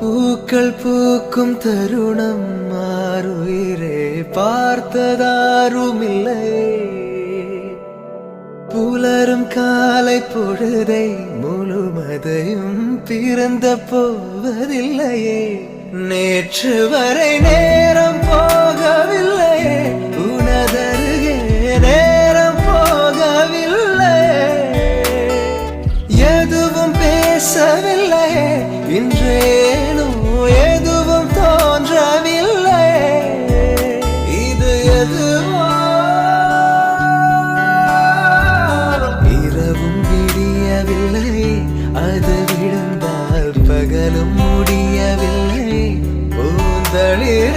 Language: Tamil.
பூக்கள் பூக்கும் தருணம் மாறுயிரே பார்த்ததாருமில்லை. புலரும் காலை பொழுதை முழுமதையும் பிறந்த போவதில்லையே. நேற்று வரை நேரம் போகவில்லையே, உனதருகே நேரம் போகவில்லையே. எதுவும் பேசவில்லையே, இன்றேனோ எதுவும் தோன்றவில்லையே. இது எதுவோ இரவும் விடியவில்லை, அது விழுந்தால் பகலும் முடியவில்லை. பூந்தளிர